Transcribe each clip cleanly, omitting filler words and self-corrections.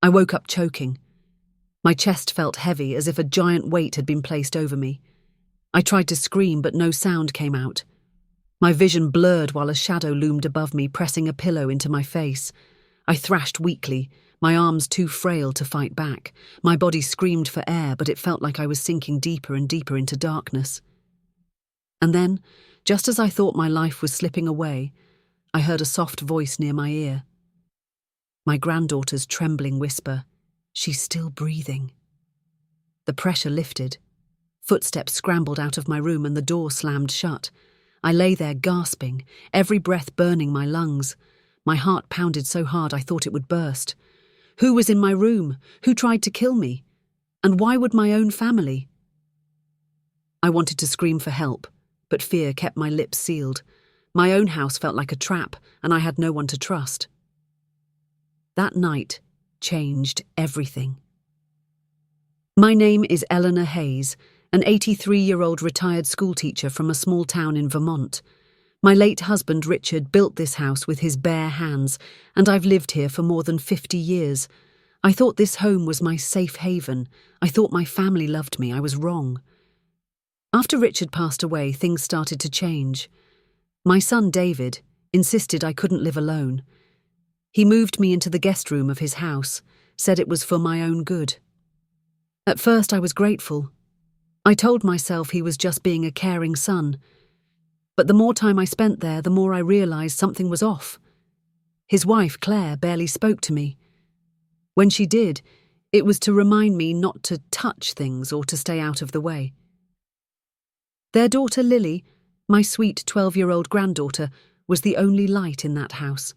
I woke up choking. My chest felt heavy, as if a giant weight had been placed over me. I tried to scream, but no sound came out. My vision blurred while a shadow loomed above me, pressing a pillow into my face. I thrashed weakly, my arms too frail to fight back. My body screamed for air, but it felt like I was sinking deeper and deeper into darkness. And then, just as I thought my life was slipping away, I heard a soft voice near my ear. My granddaughter's trembling whisper, "She's still breathing." The pressure lifted. Footsteps scrambled out of my room and the door slammed shut. I lay there gasping, every breath burning my lungs. My heart pounded so hard I thought it would burst. Who was in my room? Who tried to kill me? And why would my own family? I wanted to scream for help, but fear kept my lips sealed. My own house felt like a trap, and I had no one to trust. That night changed everything. My name is Eleanor Hayes, an 83-year-old retired schoolteacher from a small town in Vermont. My late husband Richard built this house with his bare hands, and I've lived here for more than 50 years. I thought this home was my safe haven. I thought my family loved me. I was wrong. After Richard passed away, things started to change. My son David insisted I couldn't live alone. He moved me into the guest room of his house, said it was for my own good. At first I was grateful. I told myself he was just being a caring son. But the more time I spent there, the more I realized something was off. His wife, Claire, barely spoke to me. When she did, it was to remind me not to touch things or to stay out of the way. Their daughter Lily, my sweet 12-year-old granddaughter, was the only light in that house.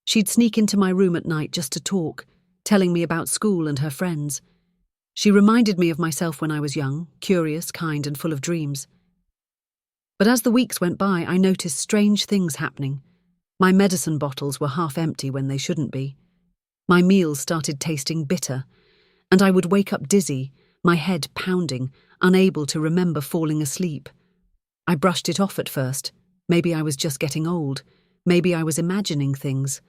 She'd sneak into my room at night just to talk, telling me about school and her friends. She reminded me of myself when I was young, curious, kind, and full of dreams. But as the weeks went by, I noticed strange things happening. My medicine bottles were half empty when they shouldn't be. My meals started tasting bitter, and I would wake up dizzy, my head pounding, unable to remember falling asleep. I brushed it off at first. Maybe I was just getting old. Maybe I was imagining things.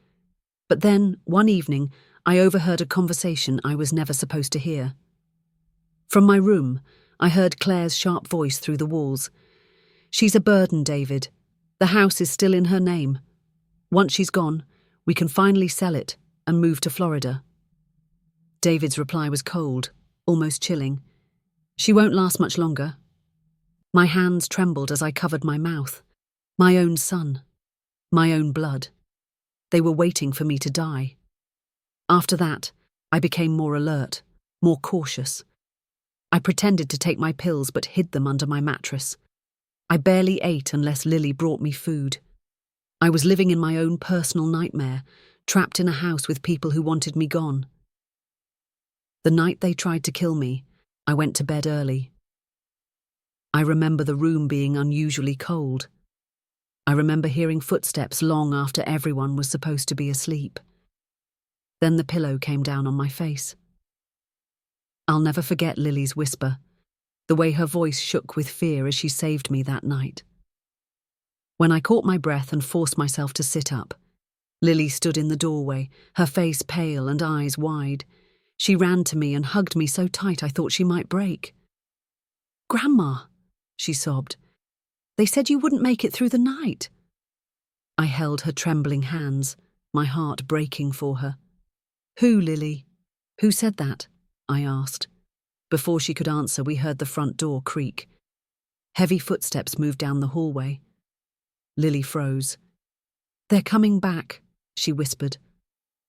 But then, one evening, I overheard a conversation I was never supposed to hear. From my room, I heard Claire's sharp voice through the walls. "She's a burden, David. The house is still in her name. Once she's gone, we can finally sell it and move to Florida." David's reply was cold, almost chilling. "She won't last much longer." My hands trembled as I covered my mouth. My own son. My own blood. They were waiting for me to die. After that, I became more alert, more cautious. I pretended to take my pills but hid them under my mattress. I barely ate unless Lily brought me food. I was living in my own personal nightmare, trapped in a house with people who wanted me gone. The night they tried to kill me, I went to bed early. I remember the room being unusually cold. I remember hearing footsteps long after everyone was supposed to be asleep. Then the pillow came down on my face. I'll never forget Lily's whisper, the way her voice shook with fear as she saved me that night. When I caught my breath and forced myself to sit up, Lily stood in the doorway, her face pale and eyes wide. She ran to me and hugged me so tight I thought she might break. "Grandma," she sobbed, "they said you wouldn't make it through the night." I held her trembling hands, my heart breaking for her. "Who, Lily? Who said that?" I asked. Before she could answer, we heard the front door creak. Heavy footsteps moved down the hallway. Lily froze. "They're coming back," she whispered.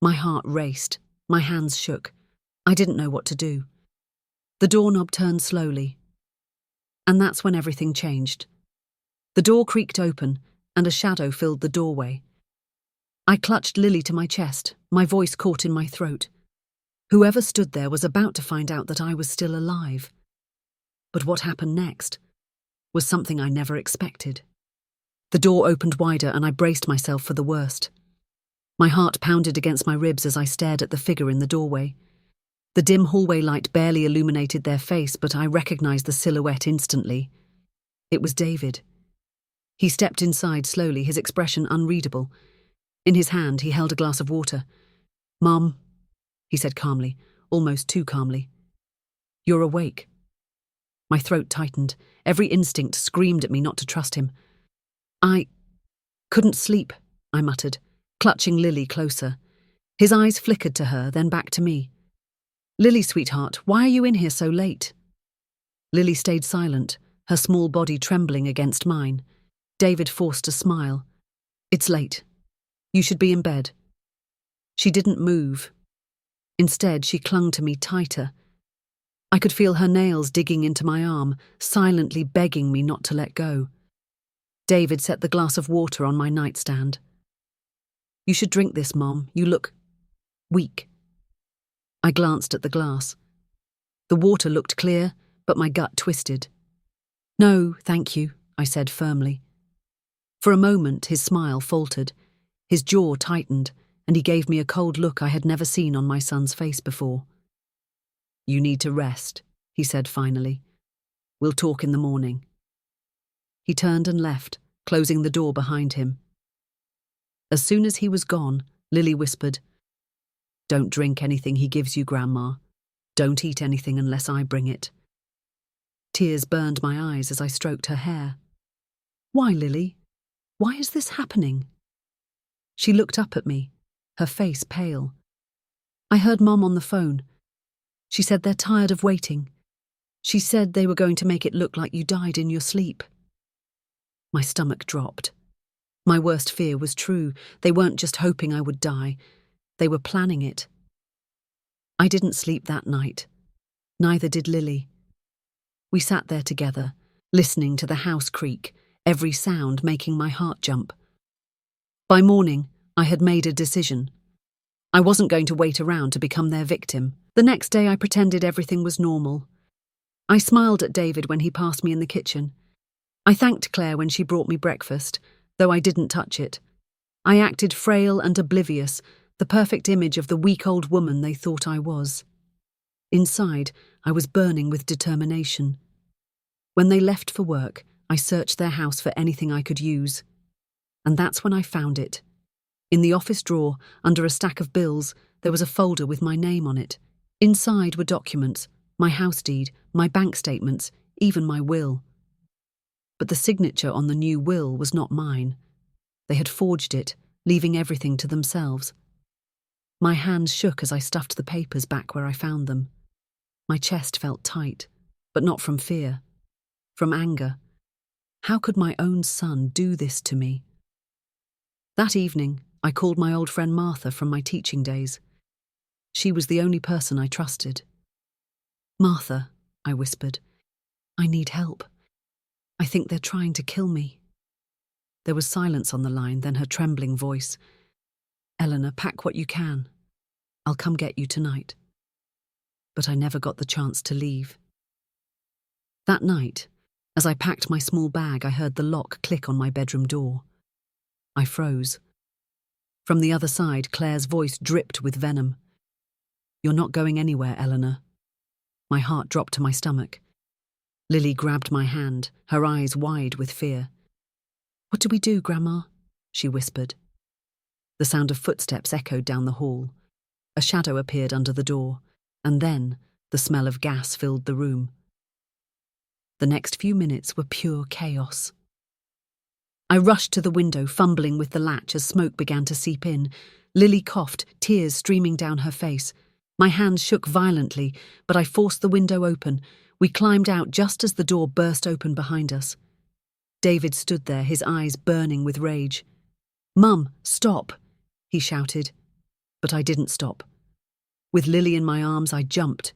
My heart raced, my hands shook. I didn't know what to do. The doorknob turned slowly. And that's when everything changed. The door creaked open, and a shadow filled the doorway. I clutched Lily to my chest, my voice caught in my throat. Whoever stood there was about to find out that I was still alive. But what happened next was something I never expected. The door opened wider and I braced myself for the worst. My heart pounded against my ribs as I stared at the figure in the doorway. The dim hallway light barely illuminated their face, but I recognized the silhouette instantly. It was David. He stepped inside slowly, his expression unreadable. In his hand, he held a glass of water. "Mom," he said calmly, almost too calmly. You're awake. My throat tightened. Every instinct screamed at me not to trust him. I couldn't sleep, I muttered, clutching Lily closer. His eyes flickered to her, then back to me. Lily, sweetheart, why are you in here so late? Lily stayed silent, her small body trembling against mine. David forced a smile. It's late. You should be in bed. She didn't move. Instead, she clung to me tighter. I could feel her nails digging into my arm, silently begging me not to let go. David set the glass of water on my nightstand. You should drink this, Mom. You look weak. I glanced at the glass. The water looked clear, but my gut twisted. No, thank you, I said firmly. For a moment, his smile faltered. His jaw tightened, and he gave me a cold look I had never seen on my son's face before. You need to rest, he said finally. We'll talk in the morning. He turned and left, closing the door behind him. As soon as he was gone, Lily whispered, Don't drink anything he gives you, Grandma. Don't eat anything unless I bring it. Tears burned my eyes as I stroked her hair. Why, Lily? Why is this happening? She looked up at me, her face pale. I heard Mom on the phone. She said they're tired of waiting. She said they were going to make it look like you died in your sleep. My stomach dropped. My worst fear was true. They weren't just hoping I would die. They were planning it. I didn't sleep that night. Neither did Lily. We sat there together, listening to the house creak, every sound making my heart jump. By morning, I had made a decision. I wasn't going to wait around to become their victim. The next day, I pretended everything was normal. I smiled at David when he passed me in the kitchen. I thanked Claire when she brought me breakfast, though I didn't touch it. I acted frail and oblivious, the perfect image of the weak old woman they thought I was. Inside, I was burning with determination. When they left for work, I searched their house for anything I could use. And that's when I found it. In the office drawer, under a stack of bills, there was a folder with my name on it. Inside were documents, my house deed, my bank statements, even my will. But the signature on the new will was not mine. They had forged it, leaving everything to themselves. My hands shook as I stuffed the papers back where I found them. My chest felt tight, but not from fear. From anger. How could my own son do this to me? That evening, I called my old friend Martha from my teaching days. She was the only person I trusted. Martha, I whispered, I need help. I think they're trying to kill me. There was silence on the line, then her trembling voice. Eleanor, pack what you can. I'll come get you tonight. But I never got the chance to leave. That night, as I packed my small bag, I heard the lock click on my bedroom door. I froze. From the other side, Claire's voice dripped with venom. You're not going anywhere, Eleanor. My heart dropped to my stomach. Lily grabbed my hand, her eyes wide with fear. What do we do, Grandma? She whispered. The sound of footsteps echoed down the hall. A shadow appeared under the door, and then the smell of gas filled the room. The next few minutes were pure chaos. I rushed to the window, fumbling with the latch as smoke began to seep in. Lily coughed, tears streaming down her face. My hands shook violently, but I forced the window open. We climbed out just as the door burst open behind us. David stood there, his eyes burning with rage. Mum, stop, he shouted. But I didn't stop. With Lily in my arms, I jumped.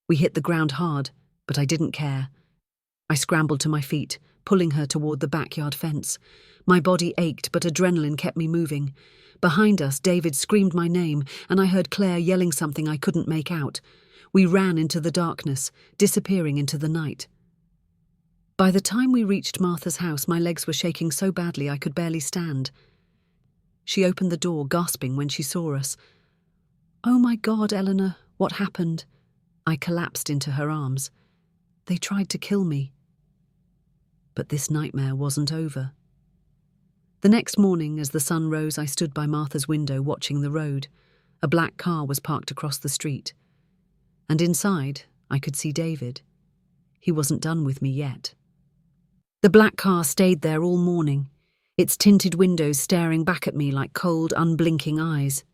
We hit the ground hard, but I didn't care. I scrambled to my feet, pulling her toward the backyard fence. My body ached, but adrenaline kept me moving. Behind us, David screamed my name, and I heard Claire yelling something I couldn't make out. We ran into the darkness, disappearing into the night. By the time we reached Martha's house, my legs were shaking so badly I could barely stand. She opened the door, gasping when she saw us. Oh my God, Eleanor, what happened? I collapsed into her arms. They tried to kill me. But this nightmare wasn't over. The next morning, as the sun rose, I stood by Martha's window watching the road. A black car was parked across the street, and inside I could see David. He wasn't done with me yet. The black car stayed there all morning, its tinted windows staring back at me like cold, unblinking eyes.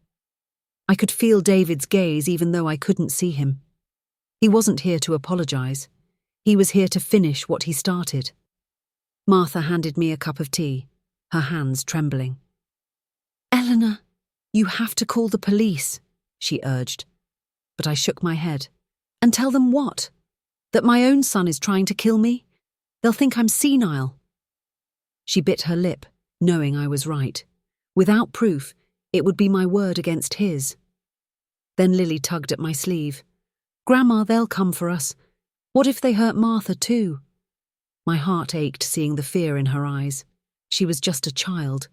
I could feel David's gaze even though I couldn't see him. He wasn't here to apologize. He was here to finish what he started. Martha handed me a cup of tea, her hands trembling. "Eleanor, you have to call the police," she urged. But I shook my head. "And tell them what? That my own son is trying to kill me? They'll think I'm senile." She bit her lip, knowing I was right. Without proof, it would be my word against his. Then Lily tugged at my sleeve. "Grandma, they'll come for us. What if they hurt Martha too?" My heart ached seeing the fear in her eyes. She was just a child,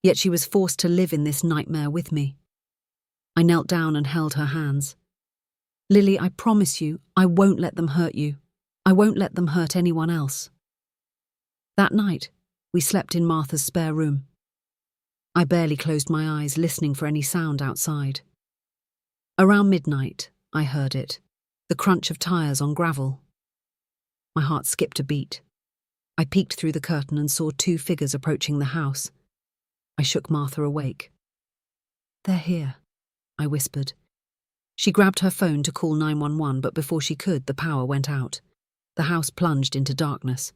yet she was forced to live in this nightmare with me. I knelt down and held her hands. "Lily, I promise you, I won't let them hurt you. I won't let them hurt anyone else." That night, we slept in Martha's spare room. I barely closed my eyes, listening for any sound outside. Around midnight, I heard it, the crunch of tires on gravel. My heart skipped a beat. I peeked through the curtain and saw 2 figures approaching the house. I shook Martha awake. "They're here," I whispered. She grabbed her phone to call 911, but before she could, the power went out. The house plunged into darkness.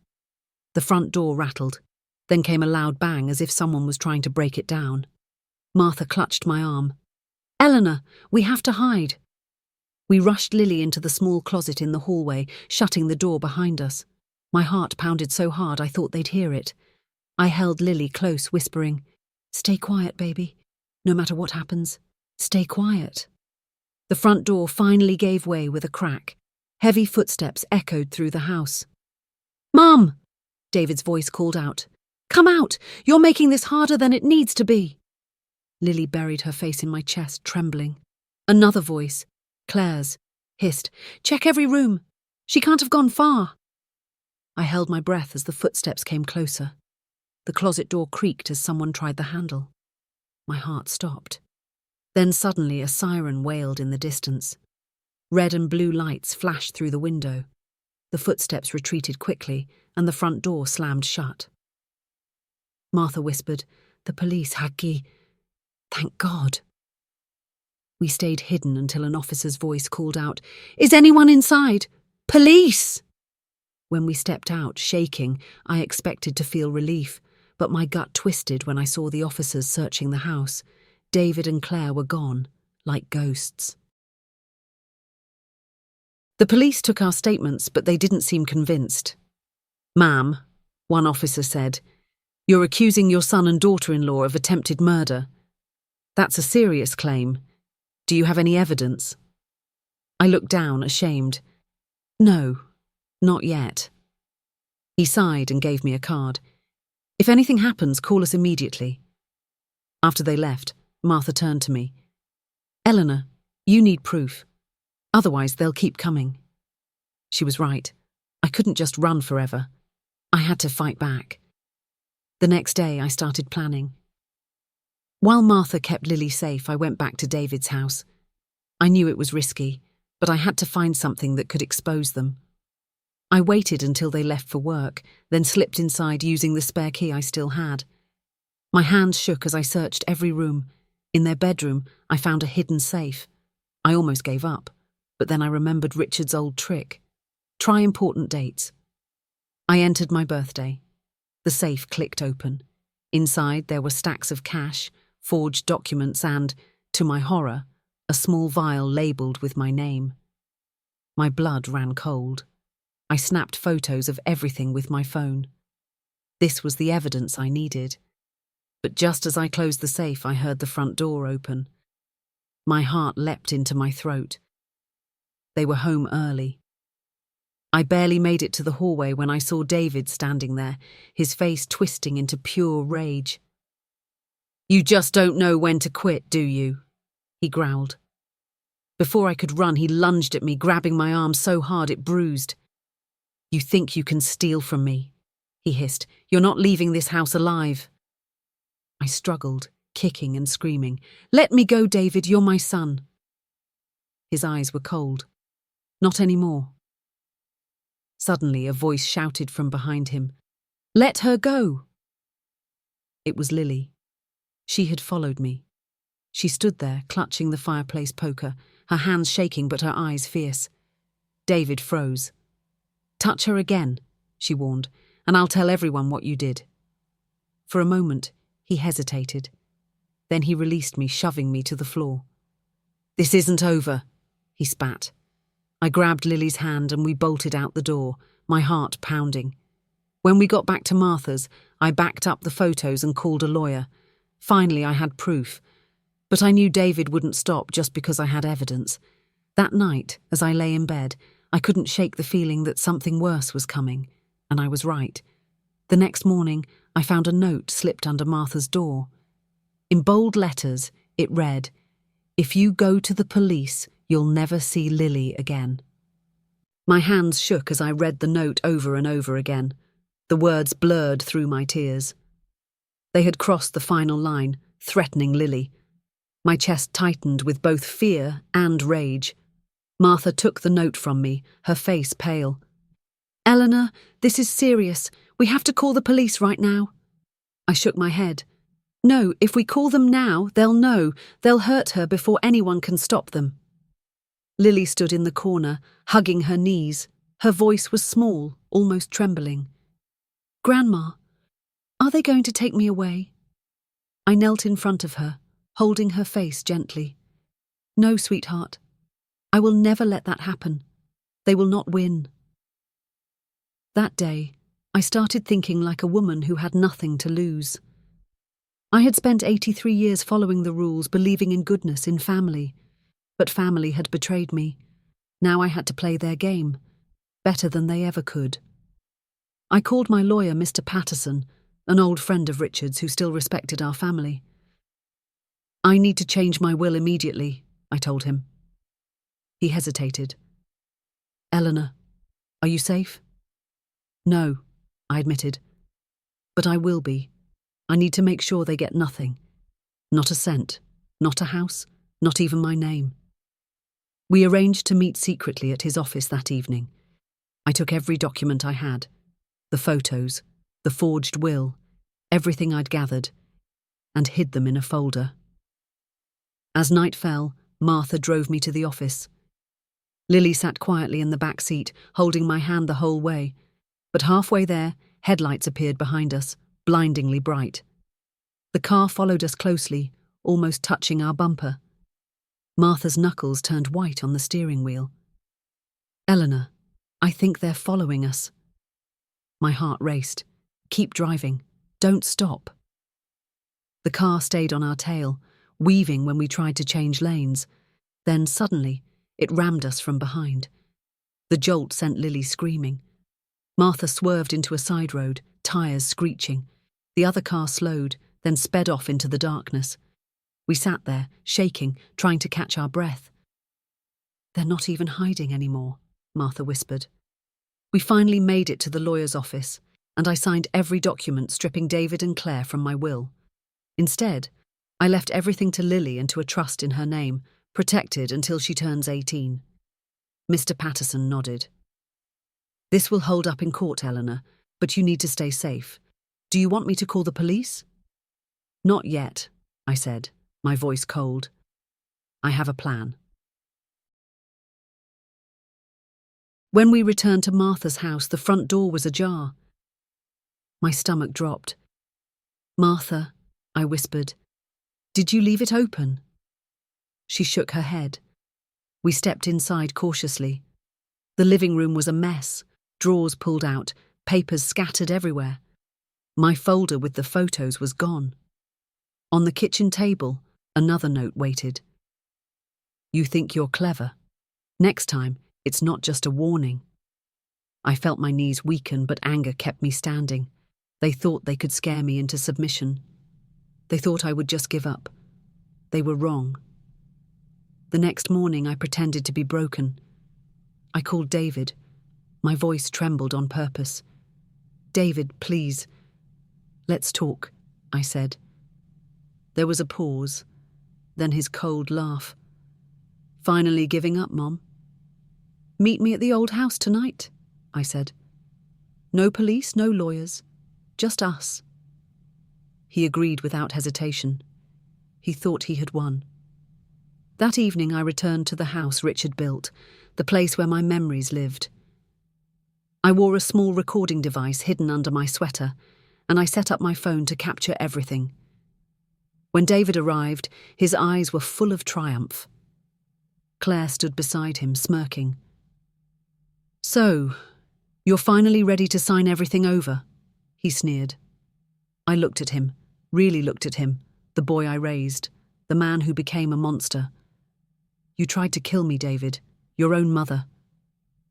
The front door rattled. Then came a loud bang as if someone was trying to break it down. Martha clutched my arm. "Eleanor, we have to hide." We rushed Lily into the small closet in the hallway, shutting the door behind us. My heart pounded so hard I thought they'd hear it. I held Lily close, whispering, "Stay quiet, baby. No matter what happens, stay quiet." The front door finally gave way with a crack. Heavy footsteps echoed through the house. "Mum!" David's voice called out. "Come out! You're making this harder than it needs to be." Lily buried her face in my chest, trembling. Another voice, Claire's, hissed, "Check every room. She can't have gone far." I held my breath as the footsteps came closer. The closet door creaked as someone tried the handle. My heart stopped. Then suddenly a siren wailed in the distance. Red and blue lights flashed through the window. The footsteps retreated quickly, and the front door slammed shut. Martha whispered, "The police, Haki." Thank God. We stayed hidden until an officer's voice called out, "Is anyone inside? Police!" When we stepped out, shaking, I expected to feel relief, but my gut twisted when I saw the officers searching the house. David and Claire were gone, like ghosts. The police took our statements, but they didn't seem convinced. "Ma'am," one officer said, "you're accusing your son and daughter-in-law of attempted murder. That's a serious claim. Do you have any evidence?" I looked down, ashamed. "No, not yet." He sighed and gave me a card. "If anything happens, call us immediately." After they left, Martha turned to me. "Eleanor, you need proof. Otherwise, they'll keep coming." She was right. I couldn't just run forever. I had to fight back. The next day, I started planning. While Martha kept Lily safe, I went back to David's house. I knew it was risky, but I had to find something that could expose them. I waited until they left for work, then slipped inside using the spare key I still had. My hands shook as I searched every room. In their bedroom, I found a hidden safe. I almost gave up, but then I remembered Richard's old trick. Try important dates. I entered my birthday. The safe clicked open. Inside, there were stacks of cash, forged documents and, to my horror, a small vial labelled with my name. My blood ran cold. I snapped photos of everything with my phone. This was the evidence I needed. But just as I closed the safe, I heard the front door open. My heart leapt into my throat. They were home early. I barely made it to the hallway when I saw David standing there, his face twisting into pure rage. "You just don't know when to quit, do you?" he growled. Before I could run, he lunged at me, grabbing my arm so hard it bruised. "You think you can steal from me?" he hissed. "You're not leaving this house alive." I struggled, kicking and screaming. "Let me go, David, you're my son." His eyes were cold. "Not anymore." Suddenly, a voice shouted from behind him, "Let her go!" It was Lily. She had followed me. She stood there, clutching the fireplace poker, her hands shaking but her eyes fierce. David froze. "Touch her again," she warned, "and I'll tell everyone what you did." For a moment, he hesitated. Then he released me, shoving me to the floor. "This isn't over," he spat. I grabbed Lily's hand and we bolted out the door, my heart pounding. When we got back to Martha's, I backed up the photos and called a lawyer. Finally, I had proof. But I knew David wouldn't stop just because I had evidence. That night, as I lay in bed, I couldn't shake the feeling that something worse was coming, and I was right. The next morning, I found a note slipped under Martha's door. In bold letters, it read, "If you go to the police, you'll never see Lily again." My hands shook as I read the note over and over again. The words blurred through my tears. They had crossed the final line, threatening Lily. My chest tightened with both fear and rage. Martha took the note from me, her face pale. "Eleanor, this is serious. We have to call the police right now." I shook my head. "No, if we call them now, they'll know. They'll hurt her before anyone can stop them." Lily stood in the corner, hugging her knees. Her voice was small, almost trembling. "Grandma, are they going to take me away?" I knelt in front of her, holding her face gently. "No, sweetheart. I will never let that happen. They will not win." That day, I started thinking like a woman who had nothing to lose. I had spent 83 years following the rules, believing in goodness, in family. But family had betrayed me. Now I had to play their game, better than they ever could. I called my lawyer, Mr. Patterson, an old friend of Richard's who still respected our family. "I need to change my will immediately," I told him. He hesitated. "Eleanor, are you safe?" "No," I admitted. "But I will be. I need to make sure they get nothing. Not a cent, not a house, not even my name." We arranged to meet secretly at his office that evening. I took every document I had, the photos, the forged will, everything I'd gathered, and hid them in a folder. As night fell, Martha drove me to the office. Lily sat quietly in the back seat, holding my hand the whole way. But halfway there, headlights appeared behind us, blindingly bright. The car followed us closely, almost touching our bumper. Martha's knuckles turned white on the steering wheel. "Eleanor, I think they're following us." My heart raced. "Keep driving. Don't stop." The car stayed on our tail, weaving when we tried to change lanes. Then suddenly, it rammed us from behind. The jolt sent Lily screaming. Martha swerved into a side road, tires screeching. The other car slowed, then sped off into the darkness. We sat there, shaking, trying to catch our breath. "They're not even hiding anymore," Martha whispered. We finally made it to the lawyer's office, and I signed every document stripping David and Claire from my will. Instead, I left everything to Lily and to a trust in her name, protected until she turns 18. Mr. Patterson nodded. "This will hold up in court, Eleanor, but you need to stay safe. Do you want me to call the police?" "Not yet," I said, my voice cold. "I have a plan." When we returned to Martha's house, the front door was ajar. My stomach dropped. "Martha," I whispered, "did you leave it open?" She shook her head. We stepped inside cautiously. The living room was a mess, drawers pulled out, papers scattered everywhere. My folder with the photos was gone. On the kitchen table, another note waited. "You think you're clever. Next time, it's not just a warning." I felt my knees weaken, but anger kept me standing. They thought they could scare me into submission. They thought I would just give up. They were wrong. The next morning, I pretended to be broken. I called David. My voice trembled on purpose. "David, please. Let's talk," I said. There was a pause, then his cold laugh. "Finally giving up, Mom?" "Meet me at the old house tonight," I said. "No police, no lawyers, just us." He agreed without hesitation. He thought he had won. That evening I returned to the house Rich had built, the place where my memories lived. I wore a small recording device hidden under my sweater, and I set up my phone to capture everything. When David arrived, his eyes were full of triumph. Claire stood beside him, smirking. "So, you're finally ready to sign everything over?" he sneered. I looked at him, really looked at him, the boy I raised, the man who became a monster. "You tried to kill me, David, your own mother."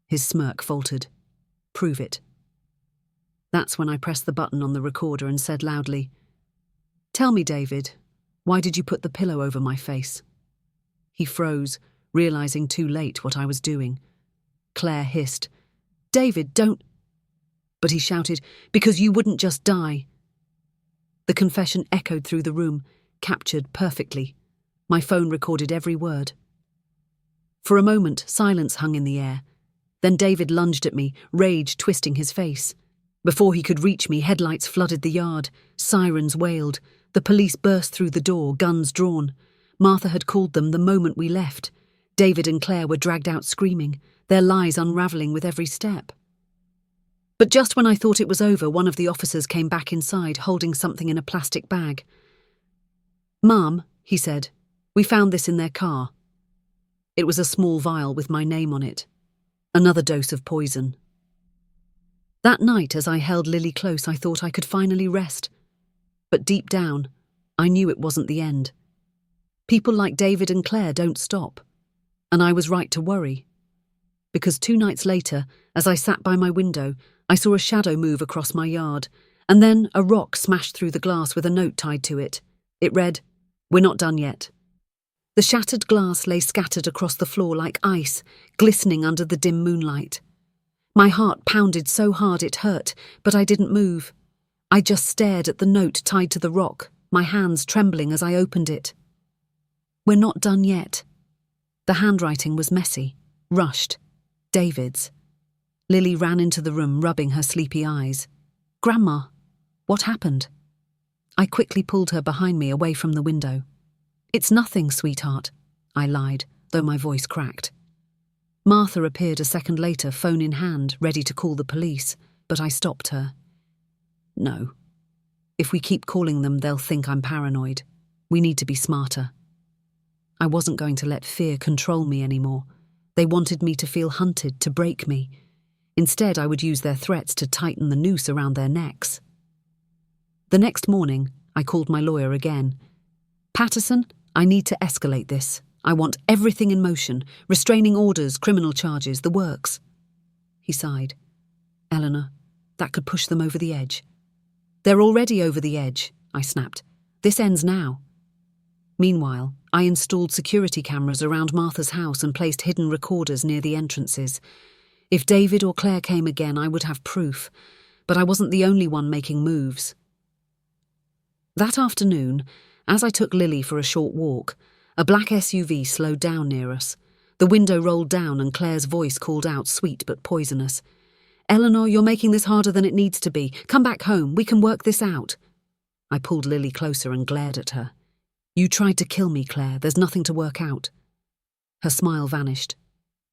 His smirk faltered. "Prove it." That's when I pressed the button on the recorder and said loudly, "Tell me, David, why did you put the pillow over my face?" He froze, realizing too late what I was doing. Claire hissed, "David, don't..." But he shouted, "Because you wouldn't just die." The confession echoed through the room, captured perfectly. My phone recorded every word. For a moment, silence hung in the air. Then David lunged at me, rage twisting his face. Before he could reach me, headlights flooded the yard. Sirens wailed. The police burst through the door, guns drawn. Martha had called them the moment we left. David and Claire were dragged out screaming, their lies unravelling with every step. But just when I thought it was over, one of the officers came back inside, holding something in a plastic bag. "Mum," he said, "we found this in their car." It was a small vial with my name on it. Another dose of poison. That night, as I held Lily close, I thought I could finally rest. But deep down, I knew it wasn't the end. People like David and Claire don't stop. And I was right to worry. Because 2 nights later, as I sat by my window, I saw a shadow move across my yard, and then a rock smashed through the glass with a note tied to it. It read, "We're not done yet." The shattered glass lay scattered across the floor like ice, glistening under the dim moonlight. My heart pounded so hard it hurt, but I didn't move. I just stared at the note tied to the rock, my hands trembling as I opened it. "We're not done yet." The handwriting was messy, rushed. David's. Lily ran into the room, rubbing her sleepy eyes. "Grandma, what happened?" I quickly pulled her behind me, away from the window. "It's nothing, sweetheart," I lied, though my voice cracked. Martha appeared a second later, phone in hand, ready to call the police, but I stopped her. "No. If we keep calling them, they'll think I'm paranoid. We need to be smarter." I wasn't going to let fear control me anymore. They wanted me to feel hunted, to break me. Instead, I would use their threats to tighten the noose around their necks. The next morning, I called my lawyer again. "Patterson, I need to escalate this. I want everything in motion, restraining orders, criminal charges, the works." He sighed. "Eleanor, that could push them over the edge." "They're already over the edge," I snapped. "This ends now." Meanwhile, I installed security cameras around Martha's house and placed hidden recorders near the entrances. If David or Claire came again, I would have proof, but I wasn't the only one making moves. That afternoon, as I took Lily for a short walk, a black SUV slowed down near us. The window rolled down and Claire's voice called out, sweet but poisonous. "Eleanor, you're making this harder than it needs to be. Come back home. We can work this out." I pulled Lily closer and glared at her. "You tried to kill me, Claire. There's nothing to work out." Her smile vanished.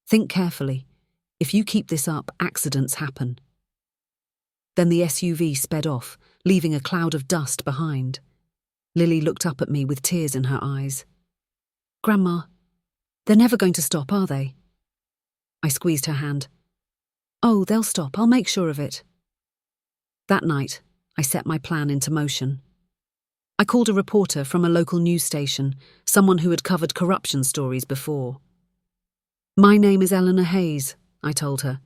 "Think carefully. If you keep this up, accidents happen." Then the SUV sped off, leaving a cloud of dust behind. Lily looked up at me with tears in her eyes. "Grandma, they're never going to stop, are they?" I squeezed her hand. "Oh, they'll stop. I'll make sure of it." That night, I set my plan into motion. I called a reporter from a local news station, someone who had covered corruption stories before. "My name is Eleanor Hayes," I told her.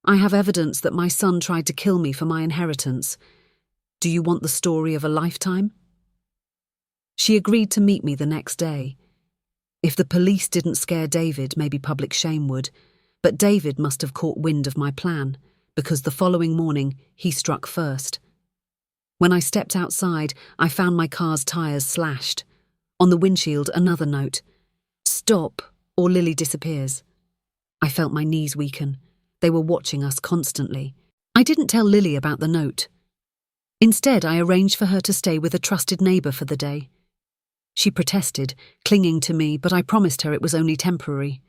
"I have evidence that my son tried to kill me for my inheritance. Do you want the story of a lifetime?" She agreed to meet me the next day. If the police didn't scare David, maybe public shame would, but David must have caught wind of my plan, because the following morning he struck first. When I stepped outside, I found my car's tyres slashed. On the windshield, another note. Stop, or Lily disappears. I felt my knees weaken. They were watching us constantly. I didn't tell Lily about the note. Instead, I arranged for her to stay with a trusted neighbour for the day. She protested, clinging to me, but I promised her it was only temporary.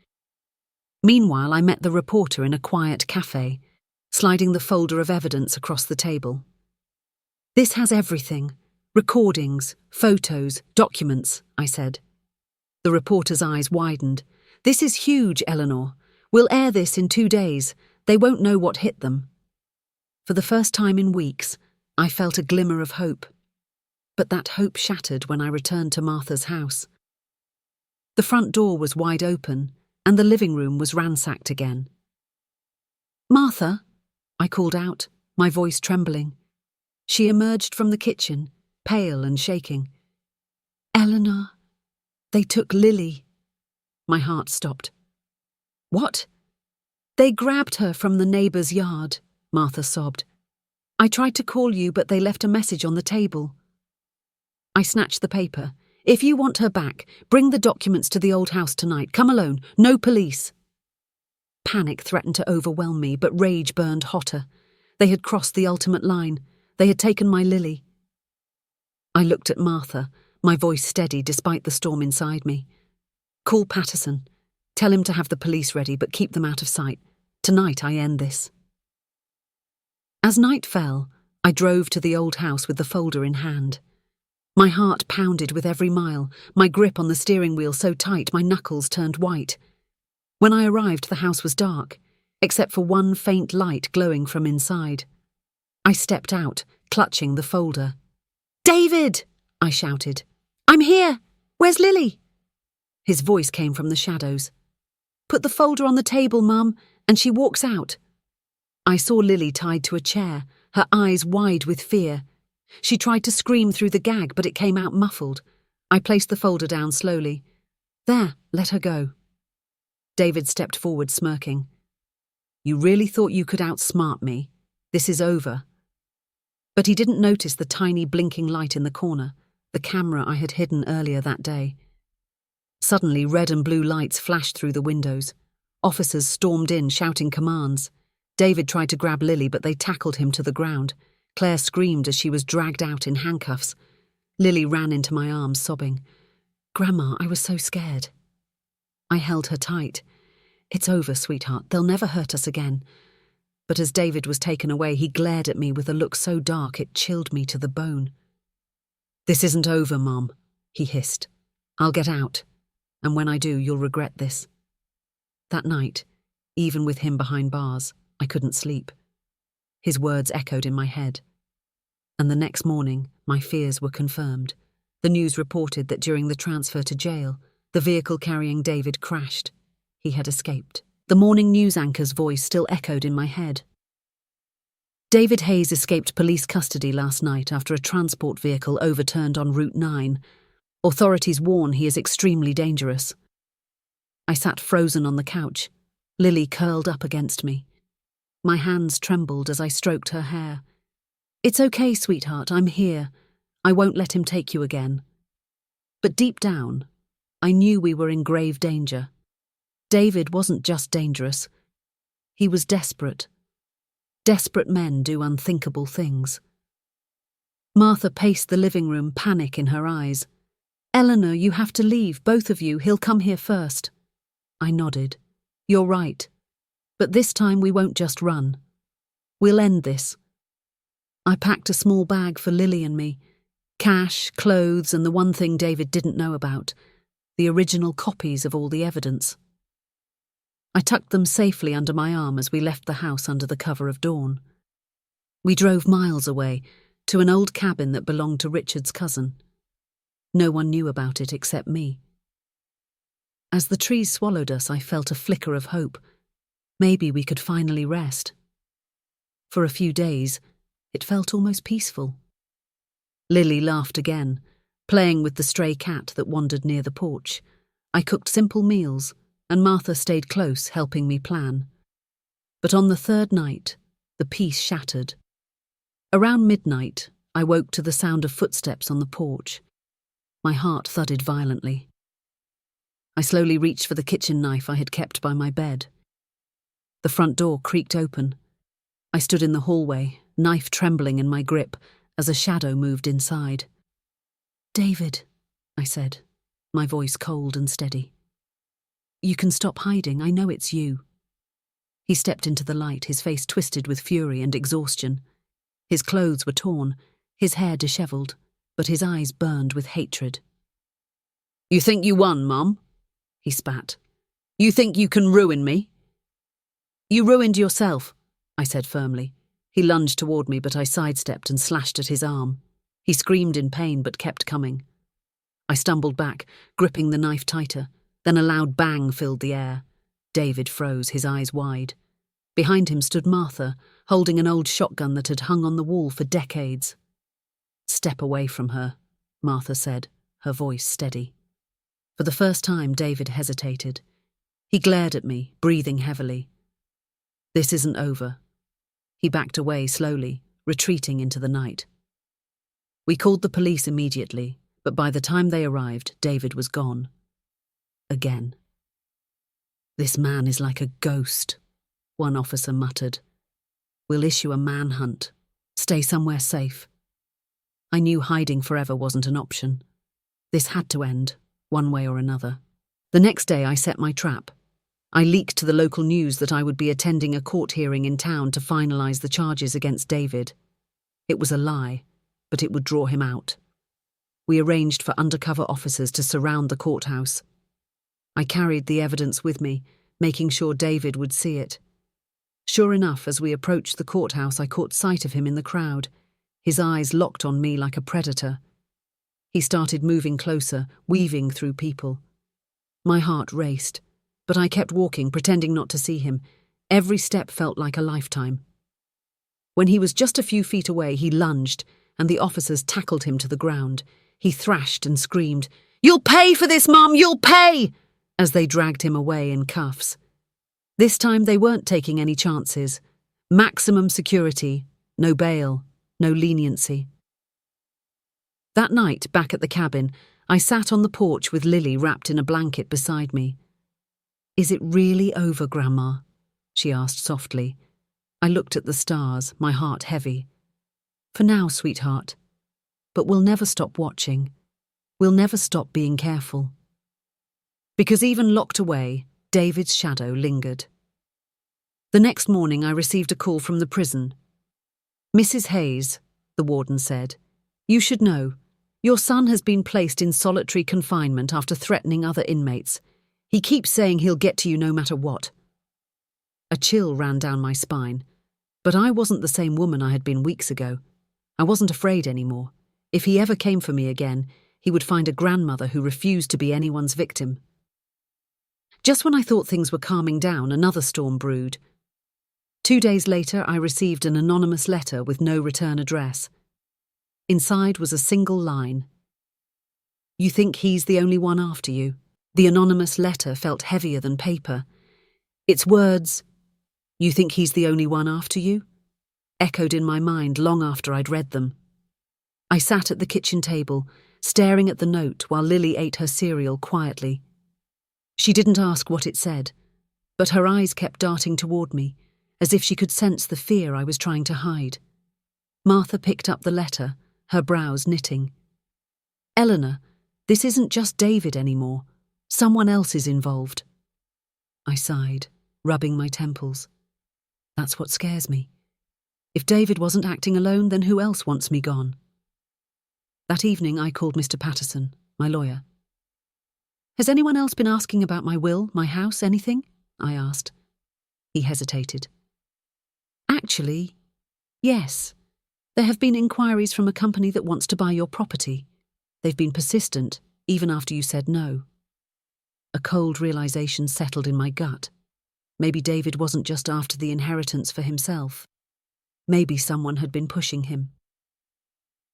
Meanwhile, I met the reporter in a quiet cafe, sliding the folder of evidence across the table. This has everything. Recordings, photos, documents, I said. The reporter's eyes widened. This is huge, Eleanor. We'll air this in 2 days. They won't know what hit them. For the first time in weeks, I felt a glimmer of hope. But that hope shattered when I returned to Martha's house. The front door was wide open, and the living room was ransacked again. Martha, I called out, my voice trembling. She emerged from the kitchen, pale and shaking. Eleanor, they took Lily. My heart stopped. What? They grabbed her from the neighbour's yard, Martha sobbed. I tried to call you, but they left a message on the table. I snatched the paper. If you want her back, bring the documents to the old house tonight. Come alone, no police. Panic threatened to overwhelm me, but rage burned hotter. They had crossed the ultimate line. They had taken my Lily. I looked at Martha, my voice steady despite the storm inside me. Call Patterson. Tell him to have the police ready, but keep them out of sight. Tonight I end this. As night fell, I drove to the old house with the folder in hand. My heart pounded with every mile, my grip on the steering wheel so tight my knuckles turned white. When I arrived, the house was dark, except for one faint light glowing from inside. I stepped out, clutching the folder. David! I shouted. I'm here! Where's Lily? His voice came from the shadows. Put the folder on the table, Mum, and she walks out. I saw Lily tied to a chair, her eyes wide with fear. She tried to scream through the gag, but it came out muffled. I placed the folder down slowly. There, let her go. David stepped forward, smirking. You really thought you could outsmart me? This is over. But he didn't notice the tiny blinking light in the corner, the camera I had hidden earlier that day. Suddenly, red and blue lights flashed through the windows. Officers stormed in, shouting commands. David tried to grab Lily, but they tackled him to the ground. Claire screamed as she was dragged out in handcuffs. Lily ran into my arms, sobbing. Grandma, I was so scared. I held her tight. It's over, sweetheart. They'll never hurt us again. But as David was taken away, he glared at me with a look so dark it chilled me to the bone. This isn't over, Mom, he hissed. I'll get out, and when I do, you'll regret this. That night, even with him behind bars, I couldn't sleep. His words echoed in my head. And the next morning, my fears were confirmed. The news reported that during the transfer to jail, the vehicle carrying David crashed. He had escaped. The morning news anchor's voice still echoed in my head. David Hayes escaped police custody last night after a transport vehicle overturned on Route 9. Authorities warn he is extremely dangerous. I sat frozen on the couch, Lily curled up against me. My hands trembled as I stroked her hair. It's okay, sweetheart, I'm here. I won't let him take you again. But deep down, I knew we were in grave danger. David wasn't just dangerous. He was desperate. Desperate men do unthinkable things. Martha paced the living room, panic in her eyes. Eleanor, you have to leave, both of you. He'll come here first. I nodded. You're right. But this time we won't just run. We'll end this. I packed a small bag for Lily and me. Cash, clothes, and the one thing David didn't know about, the original copies of all the evidence. I tucked them safely under my arm as we left the house under the cover of dawn. We drove miles away, to an old cabin that belonged to Richard's cousin. No one knew about it except me. As the trees swallowed us, I felt a flicker of hope. Maybe we could finally rest. For a few days, it felt almost peaceful. Lily laughed again, playing with the stray cat that wandered near the porch. I cooked simple meals, and Martha stayed close, helping me plan. But on the third night, the peace shattered. Around midnight, I woke to the sound of footsteps on the porch. My heart thudded violently. I slowly reached for the kitchen knife I had kept by my bed. The front door creaked open. I stood in the hallway, knife trembling in my grip, as a shadow moved inside. "David," I said, my voice cold and steady. "You can stop hiding, I know it's you." He stepped into the light, his face twisted with fury and exhaustion. His clothes were torn, his hair dishevelled, but his eyes burned with hatred. "You think you won, Mum?" he spat. "You think you can ruin me?" "You ruined yourself," I said firmly. He lunged toward me, but I sidestepped and slashed at his arm. He screamed in pain but kept coming. I stumbled back, gripping the knife tighter. Then a loud bang filled the air. David froze, his eyes wide. Behind him stood Martha, holding an old shotgun that had hung on the wall for decades. "Step away from her," Martha said, her voice steady. For the first time, David hesitated. He glared at me, breathing heavily. "This isn't over." He backed away slowly, retreating into the night. We called the police immediately, but by the time they arrived, David was gone. Again. "This man is like a ghost," one officer muttered. "We'll issue a manhunt. Stay somewhere safe." I knew hiding forever wasn't an option. This had to end, one way or another. The next day I set my trap. I leaked to the local news that I would be attending a court hearing in town to finalise the charges against David. It was a lie, but it would draw him out. We arranged for undercover officers to surround the courthouse. I carried the evidence with me, making sure David would see it. Sure enough, as we approached the courthouse, I caught sight of him in the crowd, his eyes locked on me like a predator. He started moving closer, weaving through people. My heart raced, but I kept walking, pretending not to see him. Every step felt like a lifetime. When he was just a few feet away, he lunged, and the officers tackled him to the ground. He thrashed and screamed, "You'll pay for this, Mum, you'll pay!" as they dragged him away in cuffs. This time they weren't taking any chances. Maximum security, no bail, no leniency. That night, back at the cabin, I sat on the porch with Lily wrapped in a blanket beside me. "Is it really over, Grandma?" she asked softly. I looked at the stars, my heart heavy. "For now, sweetheart. But we'll never stop watching. We'll never stop being careful." Because even locked away, David's shadow lingered. The next morning I received a call from the prison. "Mrs. Hayes," the warden said, "you should know. Your son has been placed in solitary confinement after threatening other inmates. He keeps saying he'll get to you no matter what." A chill ran down my spine. But I wasn't the same woman I had been weeks ago. I wasn't afraid anymore. If he ever came for me again, he would find a grandmother who refused to be anyone's victim. Just when I thought things were calming down, another storm brewed. 2 days later, I received an anonymous letter with no return address. Inside was a single line. "You think he's the only one after you?" The anonymous letter felt heavier than paper. Its words, "You think he's the only one after you?" echoed in my mind long after I'd read them. I sat at the kitchen table, staring at the note while Lily ate her cereal quietly. She didn't ask what it said, but her eyes kept darting toward me, as if she could sense the fear I was trying to hide. Martha picked up the letter, her brows knitting. "Eleanor, this isn't just David anymore. Someone else is involved." I sighed, rubbing my temples. That's what scares me. If David wasn't acting alone, then who else wants me gone? That evening I called Mr. Patterson, my lawyer. "Has anyone else been asking about my will, my house, anything?" I asked. He hesitated. "Actually, yes. There have been inquiries from a company that wants to buy your property. They've been persistent, even after you said no." A cold realization settled in my gut. Maybe David wasn't just after the inheritance for himself. Maybe someone had been pushing him.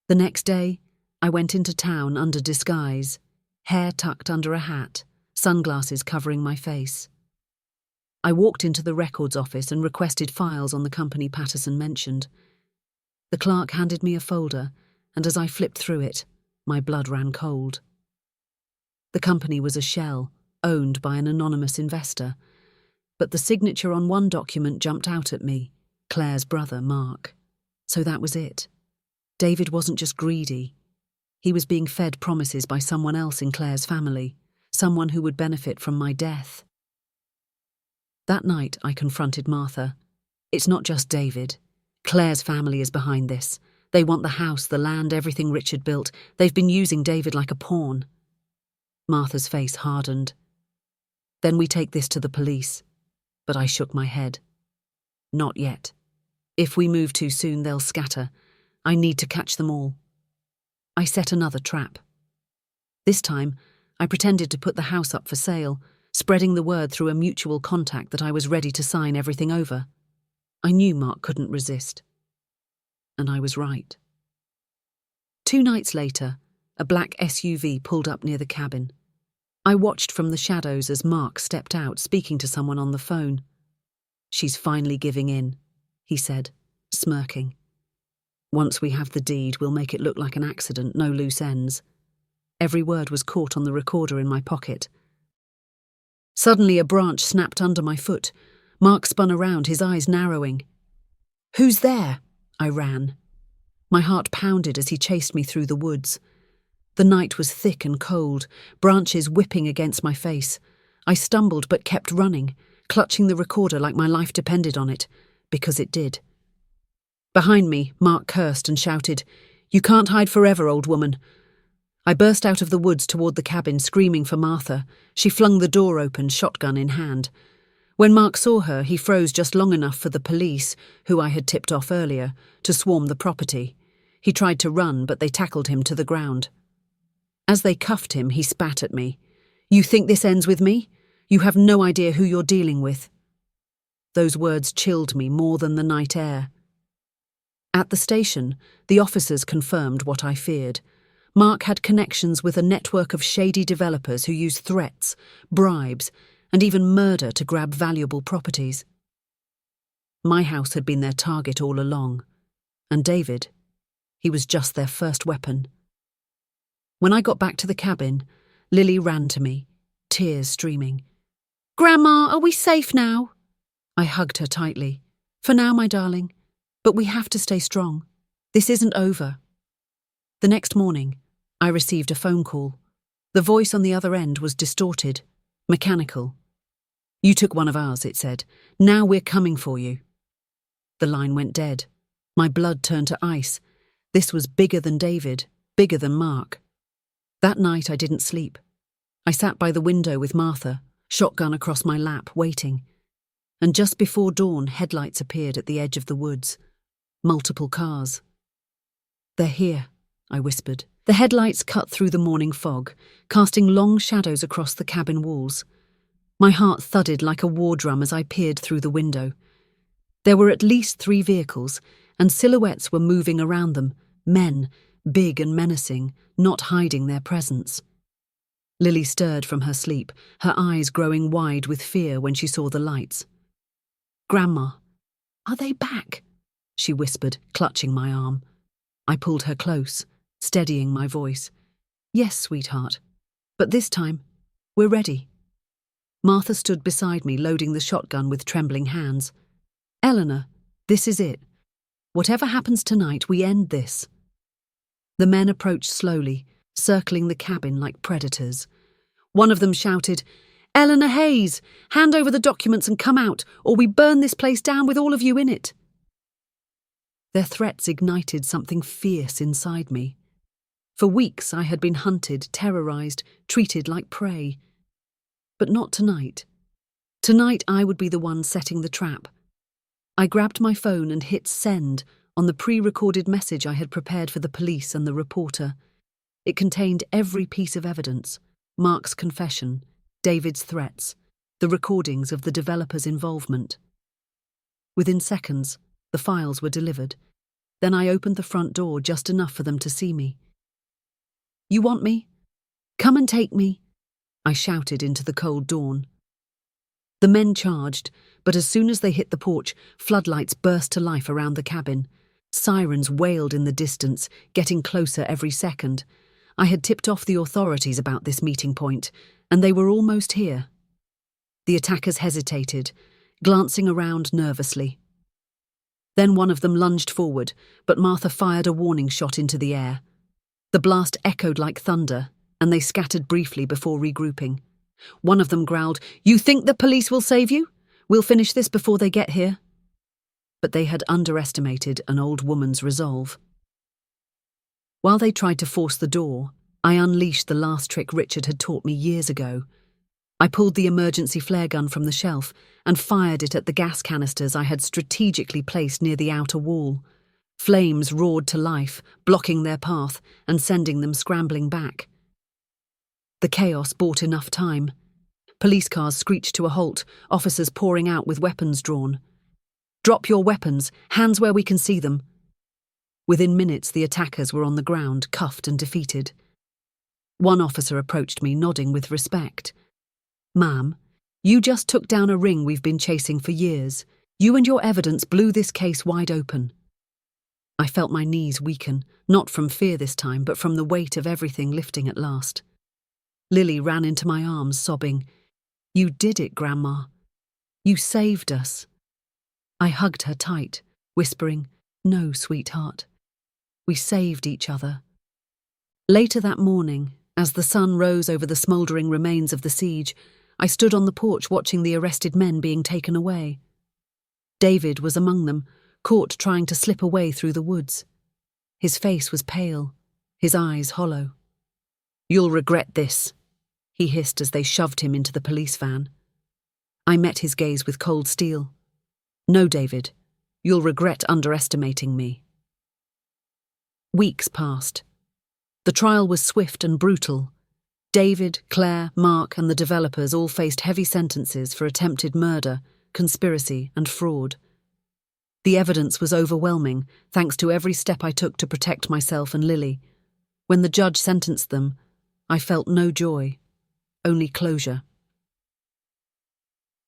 The next day, I went into town under disguise, hair tucked under a hat, sunglasses covering my face. I walked into the records office and requested files on the company Patterson mentioned. The clerk handed me a folder, and as I flipped through it, my blood ran cold. The company was a shell, owned by an anonymous investor, but the signature on one document jumped out at me, Claire's brother, Mark. So that was it. David wasn't just greedy. He was being fed promises by someone else in Claire's family, someone who would benefit from my death. That night, I confronted Martha. It's not just David. Claire's family is behind this. They want the house, the land, everything Richard built. They've been using David like a pawn. Martha's face hardened. Then we take this to the police. But I shook my head. Not yet. If we move too soon, they'll scatter. I need to catch them all. I set another trap. This time, I pretended to put the house up for sale, spreading the word through a mutual contact that I was ready to sign everything over. I knew Mark couldn't resist. And I was right. 2 nights later, a black SUV pulled up near the cabin. I watched from the shadows as Mark stepped out, speaking to someone on the phone. "She's finally giving in," he said, smirking. "Once we have the deed, we'll make it look like an accident, no loose ends." Every word was caught on the recorder in my pocket. Suddenly a branch snapped under my foot. Mark spun around, his eyes narrowing. "Who's there?" I ran. My heart pounded as he chased me through the woods. The night was thick and cold, branches whipping against my face. I stumbled but kept running, clutching the recorder like my life depended on it, because it did. Behind me, Mark cursed and shouted, "You can't hide forever, old woman." I burst out of the woods toward the cabin, screaming for Martha. She flung the door open, shotgun in hand. When Mark saw her, he froze just long enough for the police, who I had tipped off earlier, to swarm the property. He tried to run, but they tackled him to the ground. As they cuffed him, he spat at me. "You think this ends with me? You have no idea who you're dealing with." Those words chilled me more than the night air. At the station, the officers confirmed what I feared. Mark had connections with a network of shady developers who used threats, bribes, and even murder to grab valuable properties. My house had been their target all along. And David, he was just their first weapon. When I got back to the cabin, Lily ran to me, tears streaming. "Grandma, are we safe now?" I hugged her tightly. "For now, my darling. But we have to stay strong. This isn't over." The next morning, I received a phone call. The voice on the other end was distorted, mechanical. "You took one of ours," it said. "Now we're coming for you." The line went dead. My blood turned to ice. This was bigger than David, bigger than Mark. That night I didn't sleep. I sat by the window with Martha, shotgun across my lap, waiting. And just before dawn, headlights appeared at the edge of the woods. Multiple cars. "They're here," I whispered. The headlights cut through the morning fog, casting long shadows across the cabin walls. My heart thudded like a war drum as I peered through the window. There were at least 3 vehicles, and silhouettes were moving around them, men, big and menacing, not hiding their presence. Lily stirred from her sleep, her eyes growing wide with fear when she saw the lights. "Grandma, are they back?" she whispered, clutching my arm. I pulled her close, steadying my voice. "Yes, sweetheart. But this time, we're ready." Martha stood beside me, loading the shotgun with trembling hands. "Eleanor, this is it. Whatever happens tonight, we end this." The men approached slowly, circling the cabin like predators. One of them shouted, "Eleanor Hayes, hand over the documents and come out, or we burn this place down with all of you in it." Their threats ignited something fierce inside me. For weeks I had been hunted, terrorized, treated like prey. But not tonight. Tonight I would be the one setting the trap. I grabbed my phone and hit send on the pre-recorded message I had prepared for the police and the reporter. It contained every piece of evidence: Mark's confession, David's threats, the recordings of the developer's involvement. Within seconds, the files were delivered. Then I opened the front door just enough for them to see me. "You want me? Come and take me," I shouted into the cold dawn. The men charged, but as soon as they hit the porch, floodlights burst to life around the cabin. Sirens wailed in the distance, getting closer every second. I had tipped off the authorities about this meeting point, and they were almost here. The attackers hesitated, glancing around nervously. Then one of them lunged forward, but Martha fired a warning shot into the air. The blast echoed like thunder, and they scattered briefly before regrouping. One of them growled, "You think the police will save you? We'll finish this before they get here." But they had underestimated an old woman's resolve. While they tried to force the door, I unleashed the last trick Richard had taught me years ago. I pulled the emergency flare gun from the shelf and fired it at the gas canisters I had strategically placed near the outer wall. Flames roared to life, blocking their path and sending them scrambling back. The chaos bought enough time. Police cars screeched to a halt, officers pouring out with weapons drawn. "Drop your weapons, hands where we can see them." Within minutes, the attackers were on the ground, cuffed and defeated. One officer approached me, nodding with respect. "Ma'am, you just took down a ring we've been chasing for years. You and your evidence blew this case wide open." I felt my knees weaken, not from fear this time, but from the weight of everything lifting at last. Lily ran into my arms, sobbing, "You did it, Grandma. You saved us." I hugged her tight, whispering, "No, sweetheart. We saved each other." Later that morning, as the sun rose over the smouldering remains of the siege, I stood on the porch watching the arrested men being taken away. David was among them, caught trying to slip away through the woods. His face was pale, his eyes hollow. "You'll regret this," he hissed as they shoved him into the police van. I met his gaze with cold steel. "No, David, you'll regret underestimating me." Weeks passed. The trial was swift and brutal. David, Claire, Mark, and the developers all faced heavy sentences for attempted murder, conspiracy, and fraud. The evidence was overwhelming, thanks to every step I took to protect myself and Lily. When the judge sentenced them, I felt no joy, only closure.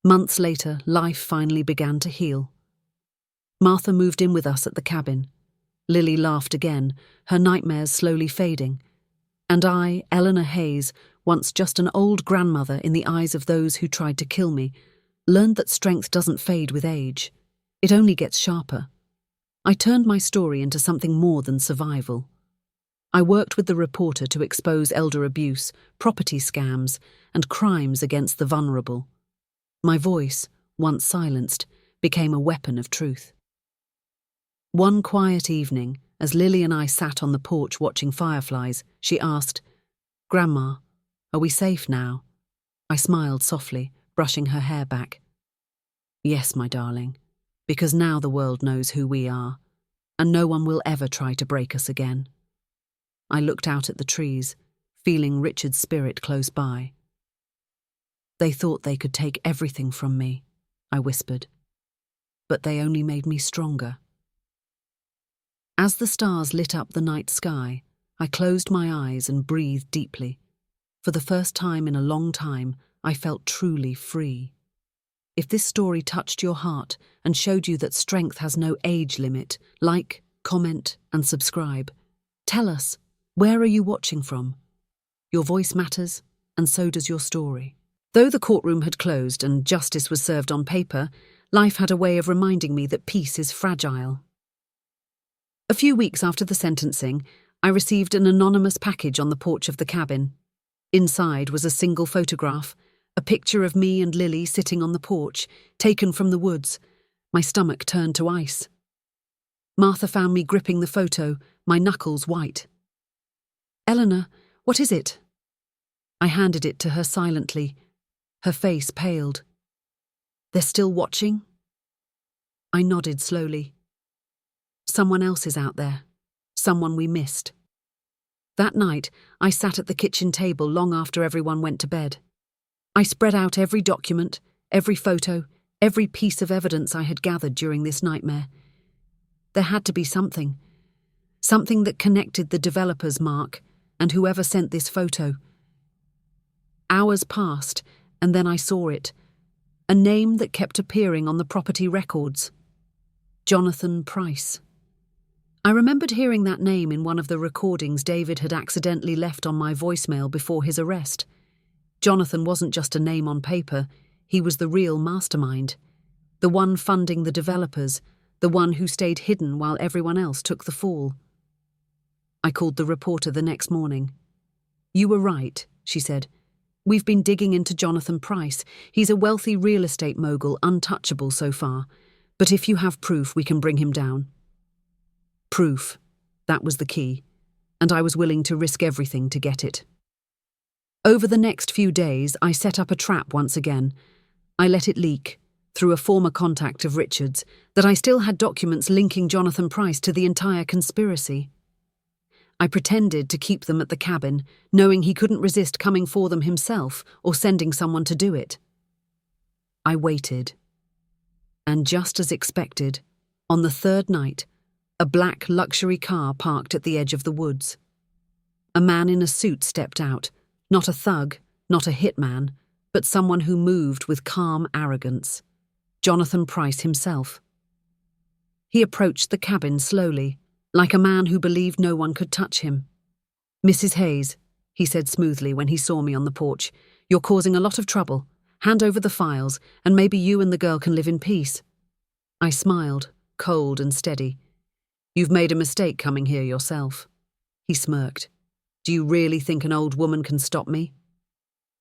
Months later, life finally began to heal. Martha moved in with us at the cabin. Lily laughed again, her nightmares slowly fading. And I, Eleanor Hayes, once just an old grandmother in the eyes of those who tried to kill me, learned that strength doesn't fade with age. It only gets sharper. I turned my story into something more than survival. I worked with the reporter to expose elder abuse, property scams, and crimes against the vulnerable. My voice, once silenced, became a weapon of truth. One quiet evening, as Lily and I sat on the porch watching fireflies, she asked, "Grandma, are we safe now?" I smiled softly, brushing her hair back. "Yes, my darling, because now the world knows who we are, and no one will ever try to break us again." I looked out at the trees, feeling Richard's spirit close by. "They thought they could take everything from me," I whispered, "but they only made me stronger." As the stars lit up the night sky, I closed my eyes and breathed deeply. For the first time in a long time, I felt truly free. If this story touched your heart and showed you that strength has no age limit, like, comment, and subscribe. Tell us, where are you watching from? Your voice matters, and so does your story. Though the courtroom had closed and justice was served on paper, life had a way of reminding me that peace is fragile. A few weeks after the sentencing, I received an anonymous package on the porch of the cabin. Inside was a single photograph, a picture of me and Lily sitting on the porch, taken from the woods. My stomach turned to ice. Martha found me gripping the photo, my knuckles white. "Eleanor, what is it?" I handed it to her silently. Her face paled. "They're still watching?" I nodded slowly. "Someone else is out there. Someone we missed." That night, I sat at the kitchen table long after everyone went to bed. I spread out every document, every photo, every piece of evidence I had gathered during this nightmare. There had to be something that connected the developers, Mark, and whoever sent this photo. Hours passed, and then I saw it. A name that kept appearing on the property records. Jonathan Price. I remembered hearing that name in one of the recordings David had accidentally left on my voicemail before his arrest. Jonathan wasn't just a name on paper, he was the real mastermind. The one funding the developers, the one who stayed hidden while everyone else took the fall. I called the reporter the next morning. "You were right," she said. "We've been digging into Jonathan Price. He's a wealthy real estate mogul, untouchable so far. But if you have proof, we can bring him down." Proof. That was the key. And I was willing to risk everything to get it. Over the next few days, I set up a trap once again. I let it leak, through a former contact of Richard's, that I still had documents linking Jonathan Price to the entire conspiracy. I pretended to keep them at the cabin, knowing he couldn't resist coming for them himself or sending someone to do it. I waited. And just as expected, on the third night, a black luxury car parked at the edge of the woods. A man in a suit stepped out, not a thug, not a hitman, but someone who moved with calm arrogance. Jonathan Price himself. He approached the cabin slowly, like a man who believed no one could touch him. "Mrs. Hayes," he said smoothly when he saw me on the porch, "you're causing a lot of trouble. Hand over the files, and maybe you and the girl can live in peace." I smiled, cold and steady. "You've made a mistake coming here yourself." He smirked. "Do you really think an old woman can stop me?"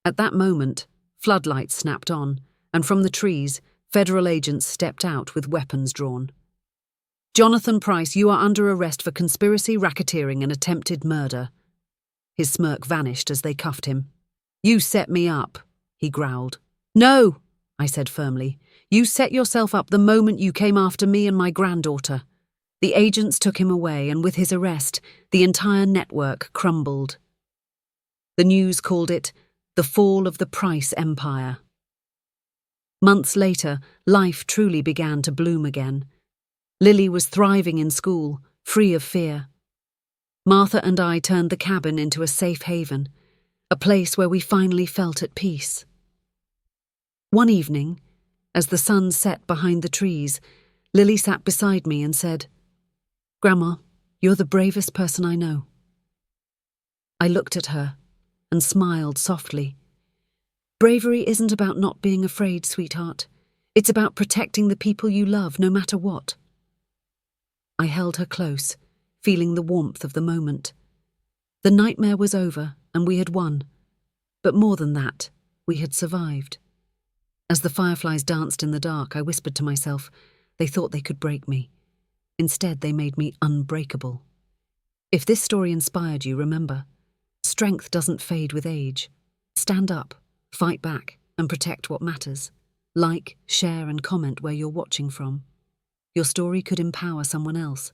At that moment, floodlights snapped on, and from the trees, federal agents stepped out with weapons drawn. "Jonathan Price, you are under arrest for conspiracy, racketeering, and attempted murder." His smirk vanished as they cuffed him. "You set me up," he growled. "No," I said firmly. "You set yourself up the moment you came after me and my granddaughter." The agents took him away, and with his arrest, the entire network crumbled. The news called it the fall of the Price Empire. Months later, life truly began to bloom again. Lily was thriving in school, free of fear. Martha and I turned the cabin into a safe haven, a place where we finally felt at peace. One evening, as the sun set behind the trees, Lily sat beside me and said, "Grandma, you're the bravest person I know." I looked at her and smiled softly. "Bravery isn't about not being afraid, sweetheart. It's about protecting the people you love, no matter what." I held her close, feeling the warmth of the moment. The nightmare was over, and we had won. But more than that, we had survived. As the fireflies danced in the dark, I whispered to myself, they thought they could break me. Instead, they made me unbreakable. If this story inspired you, remember, strength doesn't fade with age. Stand up, fight back, and protect what matters. Like, share, and comment where you're watching from. Your story could empower someone else.